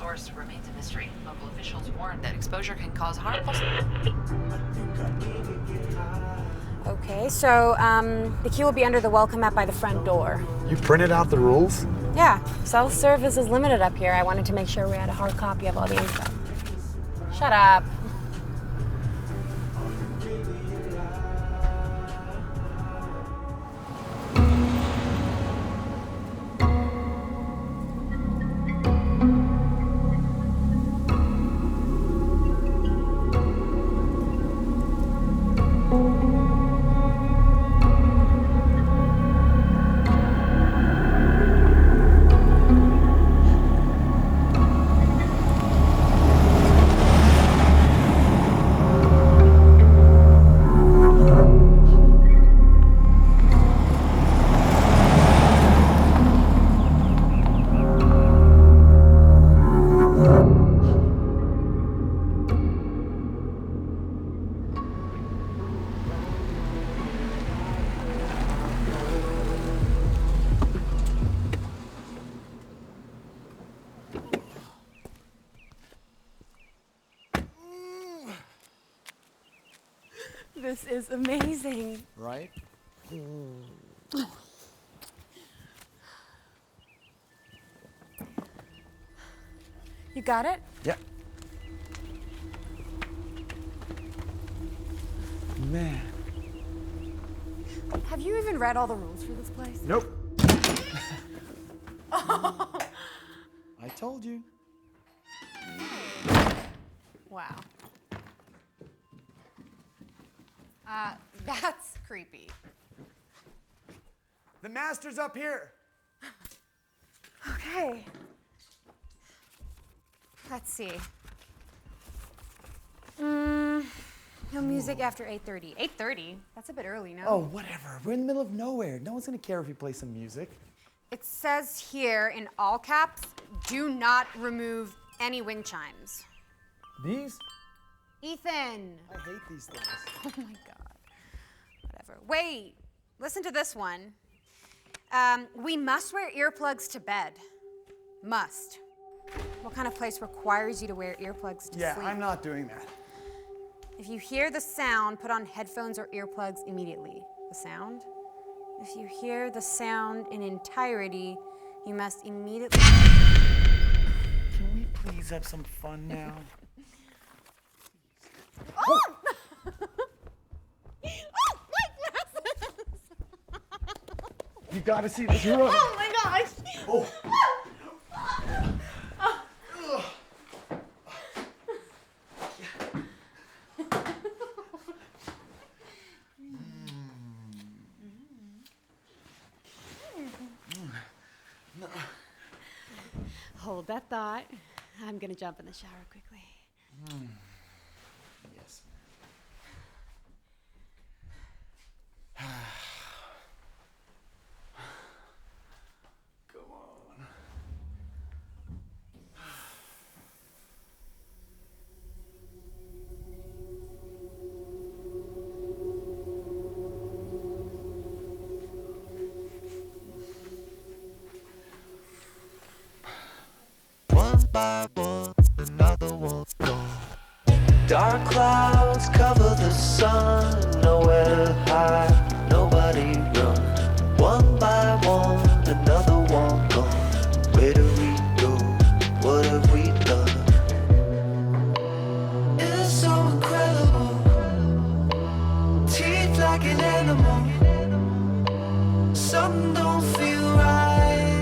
source remains a mystery. Local officials warn that exposure can cause harmful... Okay, so, the key will be under the welcome mat by the front door. You printed out the rules? Yeah, self-service is limited up here. I wanted to make sure we had a hard copy of all the info. Shut up. This is amazing. Right? You got it? Yeah. Man. Have you even read all the rules for this place? Nope. I told you. Wow. That's creepy. The master's up here. Okay. Let's see. No music after 8:30. 8:30? That's a bit early, no? Oh, whatever. We're in the middle of nowhere. No one's gonna care if you play some music. It says here in all caps, do not remove any wind chimes. These? Ethan! I hate these things. Oh my God. Whatever. Wait, listen to this one. We must wear earplugs to bed. Must. What kind of place requires you to wear earplugs to sleep? Yeah, I'm not doing that. If you hear the sound, put on headphones or earplugs immediately. The sound? If you hear the sound in entirety, you must immediately... Can we please have some fun now? Oh! Oh, my glasses! You gotta see this. You're running. Oh my gosh! Oh. Hold that thought. I'm gonna jump in the shower quickly. Yes. Come on. One by one, another one's gone. Dark clouds cover the sun, nowhere to hide, nobody run. One by one, another one gone. Where do we go? What have we done? It's so incredible. Teeth like an animal. Something don't feel right.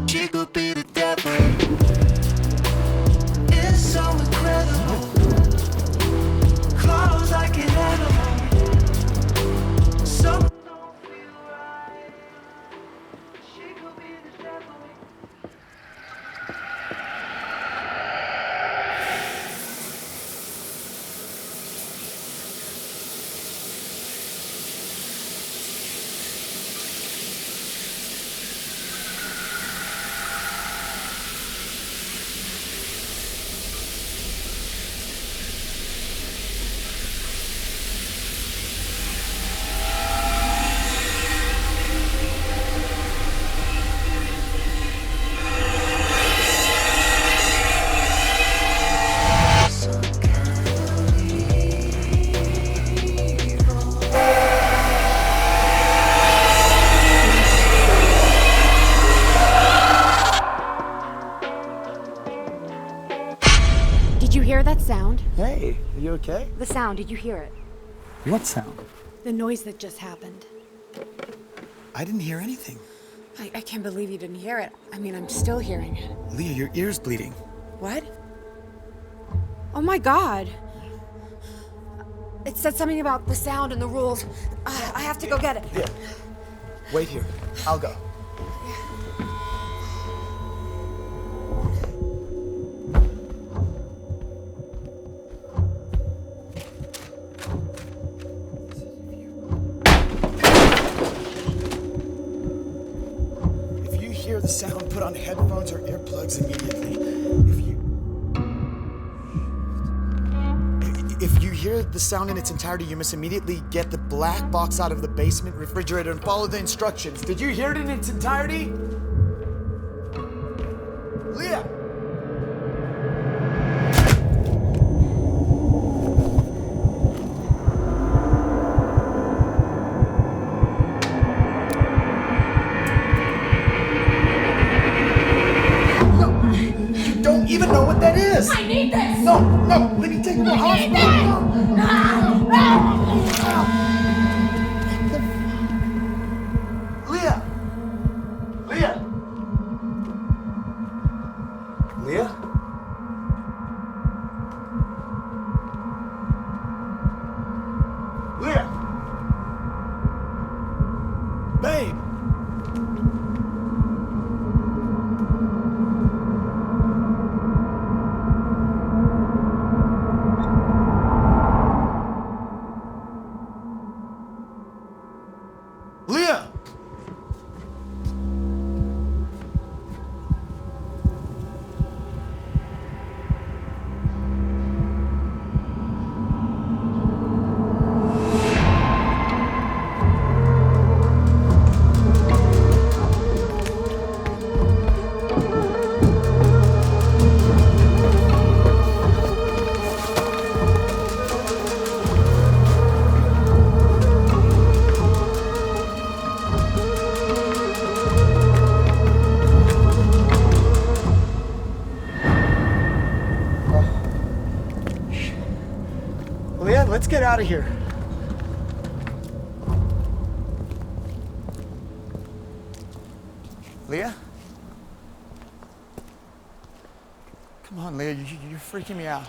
She could be the devil. It's so incredible. Claws like an animal. Something don't feel right. She could be the devil. Are you okay? The sound, did you hear it? What sound? The noise that just happened. I didn't hear anything. I can't believe you didn't hear it. I mean, I'm still hearing it. Leah, your ear's bleeding. What? Oh my God. It said something about the sound and the rules. I have to go get it. Yeah. Wait here. I'll go. If you hear the sound, put on headphones or earplugs immediately. If you hear the sound in its entirety, you must immediately get the black box out of the basement refrigerator and follow the instructions. Did you hear it in its entirety? Leah! No, you don't even know what that is! I need this! No, let me take you to the hospital! Leah! Leah! Leah? Leah! Babe! Leah! Leah, let's get out of here. Leah? Come on, Leah, you're freaking me out.